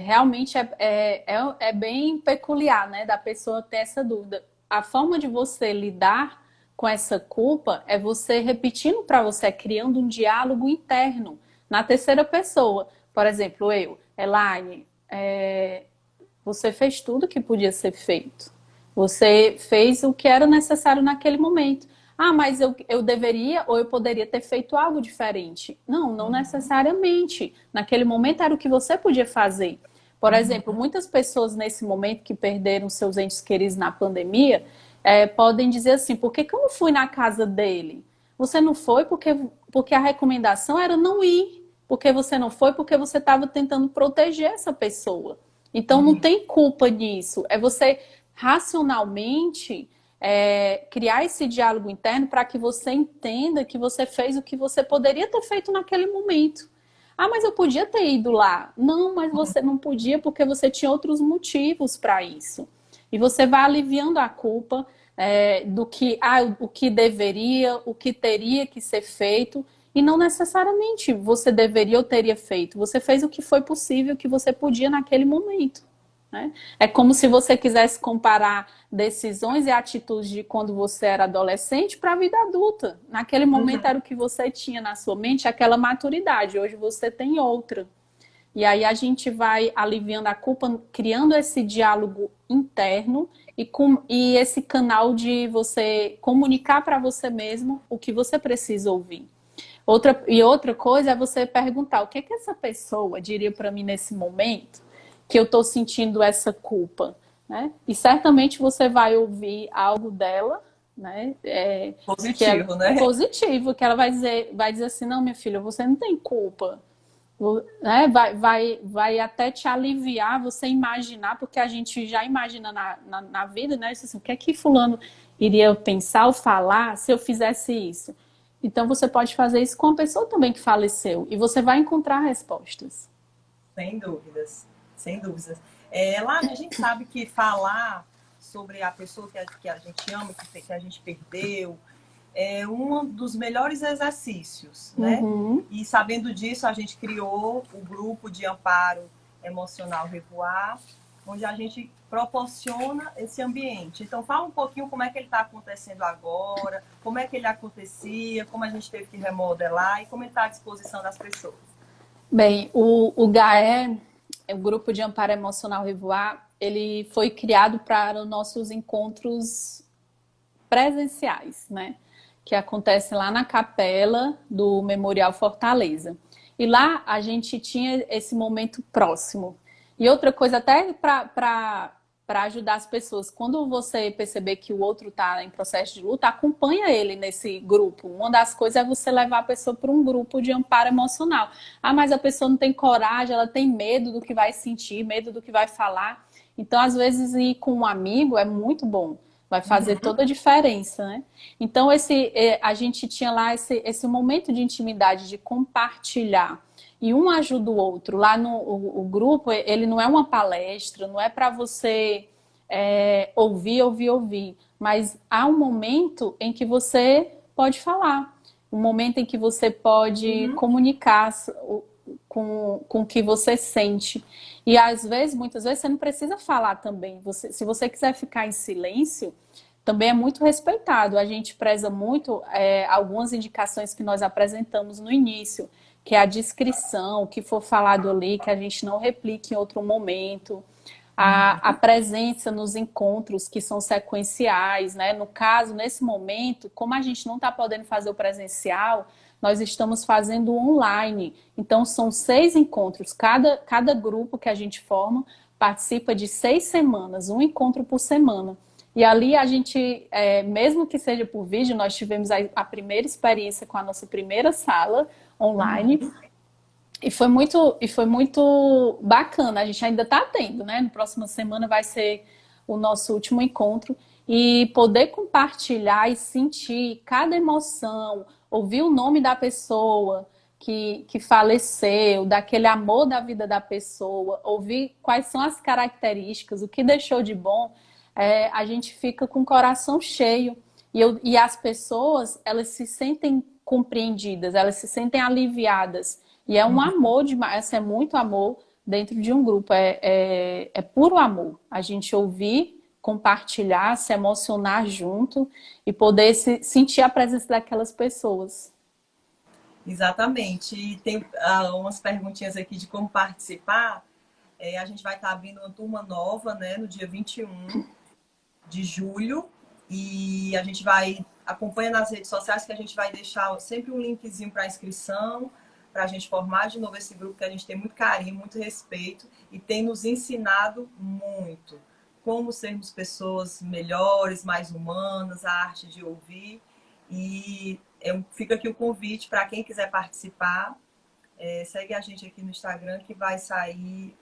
Realmente é bem peculiar, né? Da pessoa ter essa dúvida. A forma de você lidar com essa culpa é você repetindo para você, criando um diálogo interno na terceira pessoa. Por exemplo, Elaine, você fez tudo que podia ser feito. Você fez o que era necessário naquele momento. Ah, mas eu deveria ou eu poderia ter feito algo diferente. Não necessariamente. Naquele momento era o que você podia fazer. Por exemplo, muitas pessoas nesse momento que perderam seus entes queridos na pandemia, podem dizer assim, por que eu não fui na casa dele? Você não foi porque a recomendação era não ir. Porque você não foi porque você estava tentando proteger essa pessoa. Então não tem culpa nisso. É você racionalmente criar esse diálogo interno para que você entenda que você fez o que você poderia ter feito naquele momento. Ah, mas eu podia ter ido lá. Não, mas você não podia porque você tinha outros motivos para isso. E você vai aliviando a culpa do que, o que deveria, o que teria que ser feito. E não necessariamente você deveria ou teria feito. Você fez o que foi possível, o que você podia naquele momento. Né? É como se você quisesse comparar decisões e atitudes de quando você era adolescente para a vida adulta. Naquele momento era o que você tinha na sua mente, aquela maturidade. Hoje você tem outra. E aí a gente vai aliviando a culpa, criando esse diálogo interno e esse canal de você comunicar para você mesmo o que você precisa ouvir. Outra coisa é você perguntar o que essa pessoa diria para mim nesse momento que eu estou sentindo essa culpa, né? E certamente você vai ouvir algo dela, né? Positivo, né? Positivo, que ela vai dizer assim, não, minha filha, você não tem culpa. Né? Vai até te aliviar, você imaginar, porque a gente já imagina na vida, né? Assim, o que é que fulano iria pensar ou falar se eu fizesse isso? Então você pode fazer isso com a pessoa também que faleceu e você vai encontrar respostas. Sem dúvidas, sem dúvidas. Lá a gente sabe que falar sobre a pessoa que a gente ama, que a gente perdeu, é um dos melhores exercícios, né? E sabendo disso, a gente criou o grupo de amparo emocional Revoar, onde a gente proporciona esse ambiente. Então, fala um pouquinho como é que ele está acontecendo agora, como é que ele acontecia, como a gente teve que remodelar e como ele está à disposição das pessoas. Bem, o GAE, o Grupo de Amparo Emocional Revoar, ele foi criado para os nossos encontros presenciais, né? Que acontece lá na capela do Memorial Fortaleza. E lá a gente tinha esse momento próximo. E outra coisa, até para ajudar as pessoas, quando você perceber que o outro está em processo de luta, acompanha ele nesse grupo. Uma das coisas é você levar a pessoa para um grupo de amparo emocional. Ah, mas a pessoa não tem coragem, ela tem medo do que vai sentir, medo do que vai falar. Então, às vezes, ir com um amigo é muito bom, vai fazer toda a diferença, né? Então, a gente tinha lá esse momento de intimidade, de compartilhar. E um ajuda o outro. Lá no o grupo, ele não é uma palestra, não é para você ouvir, mas há um momento em que você pode falar, um momento em que você pode Uhum. comunicar com o que você sente. E às vezes, muitas vezes, você não precisa falar também. Se você quiser ficar em silêncio, também é muito respeitado. A gente preza muito algumas indicações que nós apresentamos no início, que é a descrição, o que for falado ali, que a gente não replique em outro momento. A presença nos encontros que são sequenciais, né? No caso, nesse momento, como a gente não está podendo fazer o presencial, nós estamos fazendo online. Então, são 6 encontros. Cada grupo que a gente forma participa de 6 semanas, um encontro por semana. E ali a gente, mesmo que seja por vídeo, nós tivemos a primeira experiência com a nossa primeira sala online. E foi muito bacana. A gente ainda está tendo, né? Na próxima semana vai ser o nosso último encontro. E poder compartilhar e sentir cada emoção, ouvir o nome da pessoa que faleceu, daquele amor da vida da pessoa, ouvir quais são as características, o que deixou de bom, a gente fica com o coração cheio. E as pessoas, elas se sentem compreendidas, elas se sentem aliviadas. E é um amor demais, é muito amor dentro de um grupo, é puro amor. A gente ouvir, compartilhar, se emocionar junto e poder sentir a presença daquelas pessoas. Exatamente. E tem umas perguntinhas aqui de como participar. A gente vai estar abrindo uma turma nova, né, no dia 21 de julho. E a gente vai, acompanha nas redes sociais que a gente vai deixar sempre um linkzinho para inscrição, para a gente formar de novo esse grupo, que a gente tem muito carinho, muito respeito e tem nos ensinado muito como sermos pessoas melhores, mais humanas, a arte de ouvir. E fica aqui o convite para quem quiser participar. Segue a gente aqui no Instagram que vai sair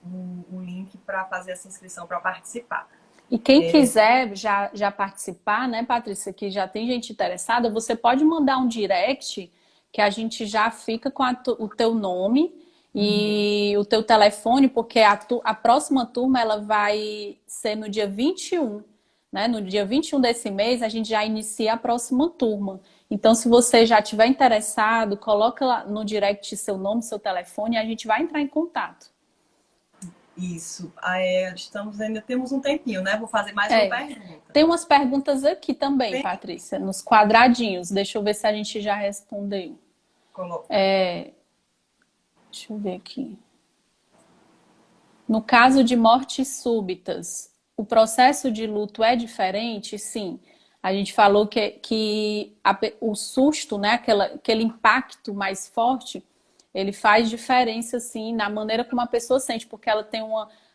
o link para fazer essa inscrição para participar. E quem quiser já participar, né, Patrícia, que já tem gente interessada, você pode mandar um direct que a gente já fica com o teu nome e o teu telefone, porque a próxima turma ela vai ser no dia 21, né? No dia 21 desse mês a gente já inicia a próxima turma. Então, se você já estiver interessado, coloca lá no direct seu nome, seu telefone e a gente vai entrar em contato. Isso. Ainda temos um tempinho, né? Vou fazer mais uma pergunta. Tem umas perguntas aqui também, Patrícia, nos quadradinhos. Deixa eu ver se a gente já respondeu. Coloca. Deixa eu ver aqui. No caso de mortes súbitas, o processo de luto é diferente? Sim. A gente falou que o susto, né, aquele impacto mais forte, ele faz diferença, sim, na maneira como a pessoa sente, porque ela tem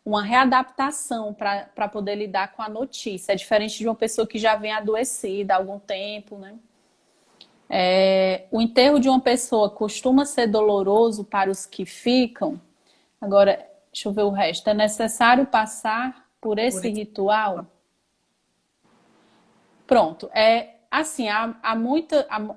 uma readaptação para poder lidar com a notícia. É diferente de uma pessoa que já vem adoecida há algum tempo, né? O enterro de uma pessoa costuma ser doloroso para os que ficam. Agora, deixa eu ver o resto. É necessário passar por esse ritual? Pronto. Assim, há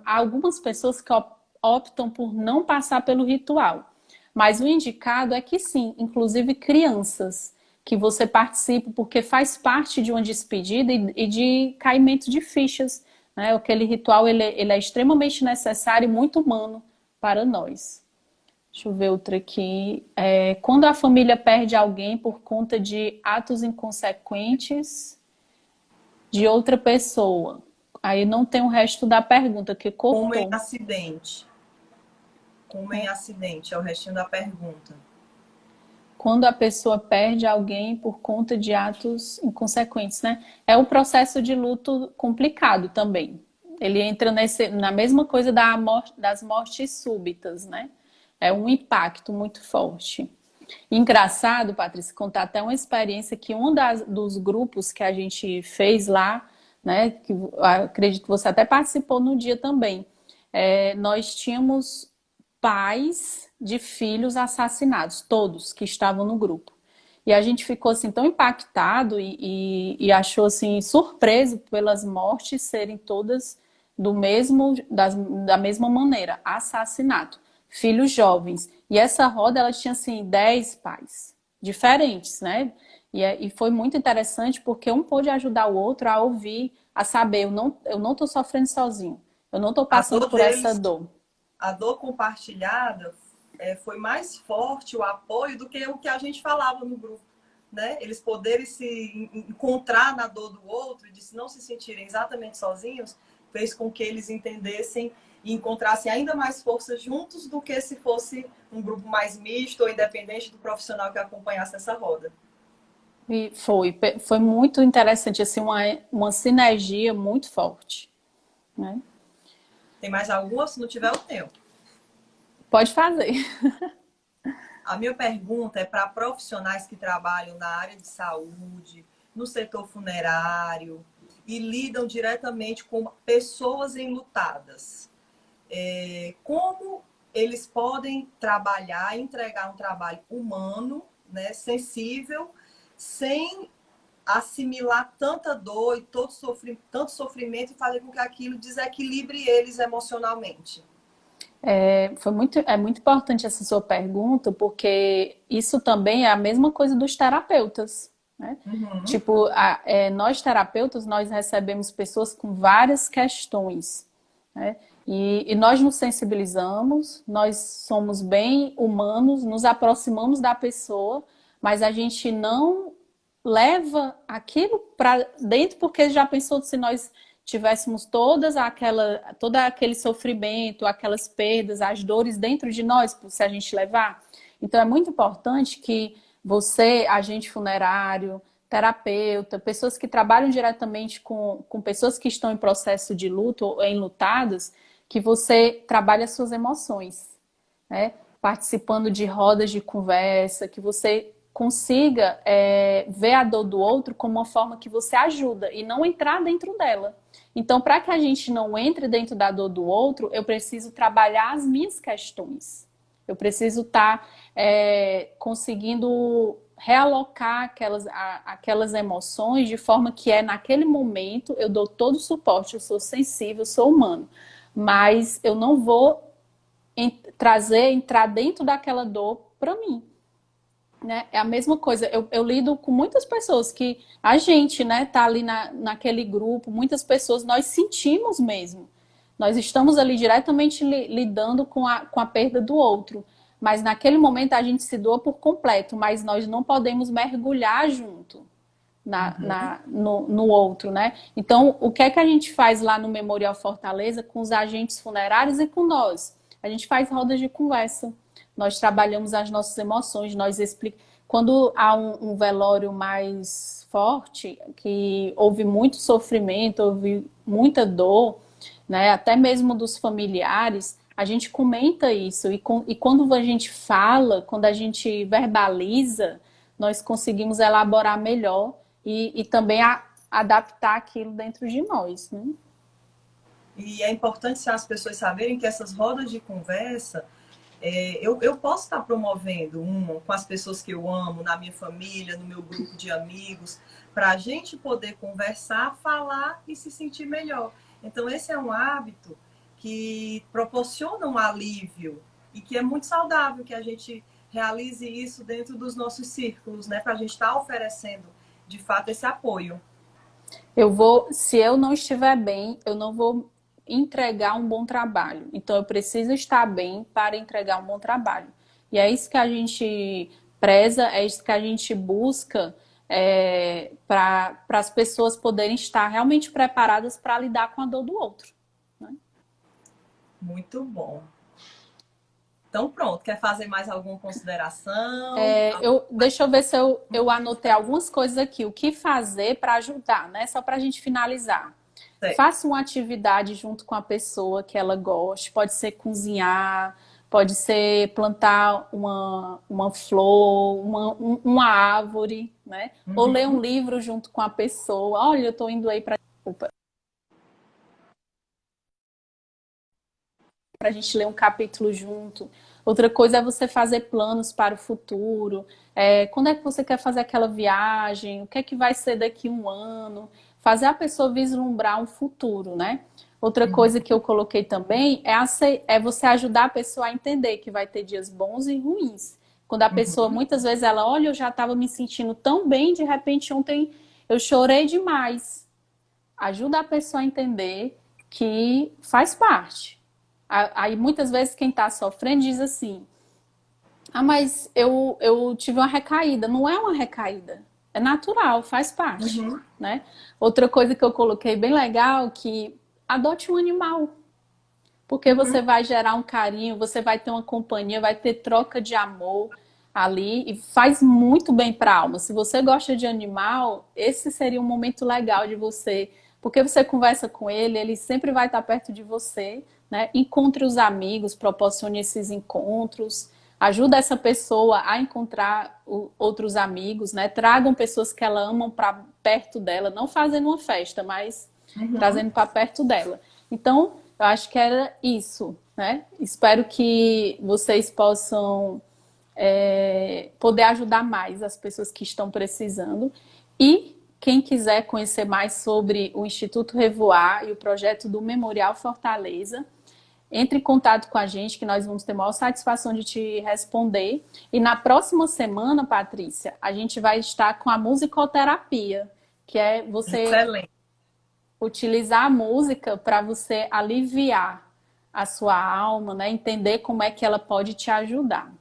algumas pessoas que optam por não passar pelo ritual. Mas o indicado é que sim, inclusive crianças, que você participe, porque faz parte de uma despedida e de caimento de fichas. Né? Aquele ritual ele é extremamente necessário e muito humano para nós. Deixa eu ver outra aqui. Quando a família perde alguém por conta de atos inconsequentes de outra pessoa. Aí não tem o resto da pergunta, que cortou. Como em acidente. Como em acidente, é o restinho da pergunta. Quando a pessoa perde alguém por conta de atos inconsequentes, né? É um processo de luto complicado também. Ele entra na mesma coisa das mortes súbitas, né? É um impacto muito forte. Engraçado, Patrícia, contar até uma experiência que dos grupos que a gente fez lá, né? Que acredito que você até participou no dia também. Nós tínhamos pais de filhos assassinados, todos que estavam no grupo. E a gente ficou assim tão impactado e achou assim surpreso pelas mortes serem todas da mesma maneira, assassinato, filhos jovens. E essa roda ela tinha assim 10 pais diferentes, né? E foi muito interessante porque um pôde ajudar o outro a ouvir, a saber, eu não estou sofrendo sozinho, eu não estou A passando dor por essa deles, dor. a dor compartilhada foi mais forte o apoio do que o que a gente falava no grupo, né? Eles poderem se encontrar na dor do outro e de não se sentirem exatamente sozinhos, fez com que eles entendessem e encontrassem ainda mais força juntos do que se fosse um grupo mais misto ou independente do profissional que acompanhasse essa roda. E foi muito interessante, assim, uma sinergia muito forte, né? Tem mais alguma? Se não tiver, eu tenho. Pode fazer. A minha pergunta é para profissionais que trabalham na área de saúde, no setor funerário e lidam diretamente com pessoas enlutadas. Como eles podem trabalhar, entregar um trabalho humano, né, sensível, sem assimilar tanta dor e tanto sofrimento e fazer com que aquilo desequilibre eles emocionalmente? É muito importante essa sua pergunta, porque isso também é a mesma coisa dos terapeutas, né? Uhum. Tipo, nós terapeutas, nós recebemos pessoas com várias questões, né? E nós nos sensibilizamos, nós somos bem humanos, nos aproximamos da pessoa, mas a gente não leva aquilo para dentro, porque já pensou se nós tivéssemos todo aquele sofrimento, aquelas perdas, as dores dentro de nós, se a gente levar. Então é muito importante que você, agente funerário, terapeuta, pessoas que trabalham diretamente com pessoas que estão em processo de luto ou enlutadas, que você trabalhe as suas emoções, né? Participando de rodas de conversa, que você consiga ver a dor do outro como uma forma que você ajuda e não entrar dentro dela. Então, para que a gente não entre dentro da dor do outro, eu preciso trabalhar as minhas questões. Eu preciso estar conseguindo realocar aquelas emoções de forma que naquele momento eu dou todo o suporte, eu sou sensível, eu sou humano, mas eu não vou entrar dentro daquela dor para mim. Né? É a mesma coisa, eu lido com muitas pessoas que a gente, né, tá ali naquele grupo, muitas pessoas nós sentimos mesmo. Nós estamos ali diretamente lidando com a perda do outro. Mas naquele momento a gente se doa por completo, mas nós não podemos mergulhar junto Uhum. no outro, né? Então, o que é que a gente faz lá no Memorial Fortaleza com os agentes funerários e com nós? A gente faz rodas de conversa. Nós trabalhamos as nossas emoções, nós explicamos. Quando há um velório mais forte, que houve muito sofrimento, houve muita dor, né? Até mesmo dos familiares, a gente comenta isso. E quando a gente fala, quando a gente verbaliza, nós conseguimos elaborar melhor e também adaptar aquilo dentro de nós, né? E é importante as pessoas saberem que essas rodas de conversa, eu posso estar promovendo uma com as pessoas que eu amo, na minha família, no meu grupo de amigos, para a gente poder conversar, falar e se sentir melhor. Então, esse é um hábito que proporciona um alívio e que é muito saudável que a gente realize isso dentro dos nossos círculos, né? Para a gente estar oferecendo, de fato, esse apoio. Se eu não estiver bem, eu não vou entregar um bom trabalho. Então, eu preciso estar bem para entregar um bom trabalho. E é isso que a gente preza, é isso que a gente busca para as pessoas poderem estar realmente preparadas para lidar com a dor do outro. Né? Muito bom. Então, pronto. Quer fazer mais alguma consideração? Deixa eu ver se eu anotei algumas coisas aqui. O que fazer para ajudar, né? Só para a gente finalizar. Certo. Faça uma atividade junto com a pessoa que ela goste. Pode ser cozinhar, pode ser plantar uma flor, uma árvore, né? Ou ler um Uhum. livro junto com a pessoa. Olha, eu estou indo aí para a gente ler um capítulo junto. Outra coisa é você fazer planos para o futuro. Quando é que você quer fazer aquela viagem? O que é que vai ser daqui a um ano? Fazer a pessoa vislumbrar um futuro, né? Outra coisa que eu coloquei também é você ajudar a pessoa a entender que vai ter dias bons e ruins. Quando a pessoa, Uhum. muitas vezes, ela olha, eu já estava me sentindo tão bem, de repente ontem eu chorei demais. Ajuda a pessoa a entender que faz parte. Aí muitas vezes quem está sofrendo diz assim: ah, mas eu tive uma recaída. Não é uma recaída, é natural, faz parte, Uhum. né? Outra coisa que eu coloquei bem legal, que adote um animal, porque você Uhum. vai gerar um carinho, você vai ter uma companhia, vai ter troca de amor ali e faz muito bem para a alma. Se você gosta de animal, esse seria um momento legal de você, porque você conversa com ele, ele sempre vai estar perto de você, né? Encontre os amigos, proporcione esses encontros, ajuda essa pessoa a encontrar outros amigos, né? Tragam pessoas que ela ama para perto dela, não fazendo uma festa, mas Uhum. trazendo para perto dela. Então, eu acho que era isso, né? Espero que vocês possam poder ajudar mais as pessoas que estão precisando. E quem quiser conhecer mais sobre o Instituto Revoar e o projeto do Memorial Fortaleza, entre em contato com a gente, que nós vamos ter a maior satisfação de te responder. E na próxima semana, Patrícia, a gente vai estar com a musicoterapia, que é você Excelente. utilizar a música para você aliviar a sua alma, né? Entender como é que ela pode te ajudar.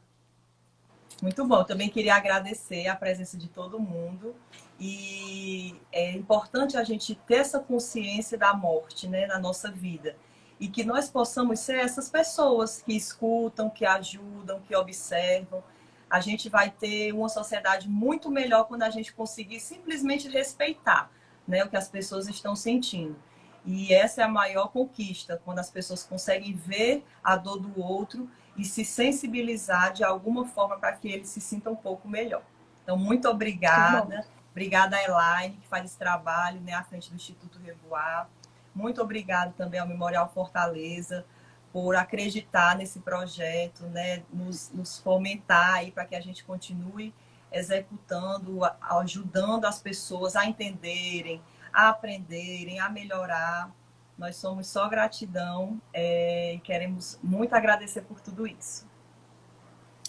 Muito bom. Também queria agradecer a presença de todo mundo. E é importante a gente ter essa consciência da morte, né, na nossa vida. E que nós possamos ser essas pessoas que escutam, que ajudam, que observam. A gente vai ter uma sociedade muito melhor quando a gente conseguir simplesmente respeitar, né, o que as pessoas estão sentindo. E essa é a maior conquista, quando as pessoas conseguem ver a dor do outro e se sensibilizar de alguma forma para que ele se sinta um pouco melhor. Então, muito Muito bom. obrigada. Obrigada a Elaine, que faz esse trabalho, né, à frente do Instituto Revoar. Muito obrigada também ao Memorial Fortaleza por acreditar nesse projeto, né, nos fomentar aí para que a gente continue executando, ajudando as pessoas a entenderem, a aprenderem, a melhorar. Nós somos só gratidão e queremos muito agradecer por tudo isso.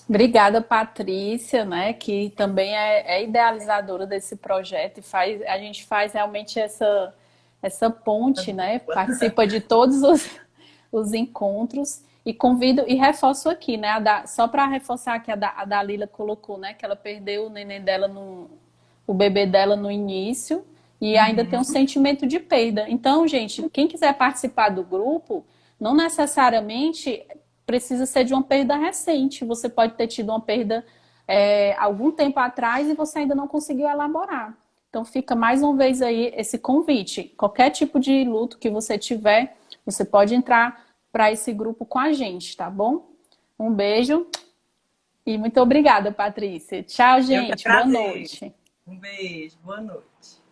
Obrigada, Patrícia, né, que também é idealizadora desse projeto e a gente faz realmente essa ponte, né, participa de todos os encontros e convido e reforço aqui, né, só para reforçar que a Dalila colocou, né, que ela perdeu o neném dela, o bebê dela no início e ainda tem um Uhum. sentimento de perda. Então, gente, quem quiser participar do grupo, não necessariamente precisa ser de uma perda recente. Você pode ter tido uma perda algum tempo atrás e você ainda não conseguiu elaborar. Então fica mais uma vez aí esse convite. Qualquer tipo de luto que você tiver, você pode entrar para esse grupo com a gente, tá bom? Um beijo e muito obrigada, Patrícia. Tchau, Eu que gente. Boa agradeço. noite. Um beijo, boa noite.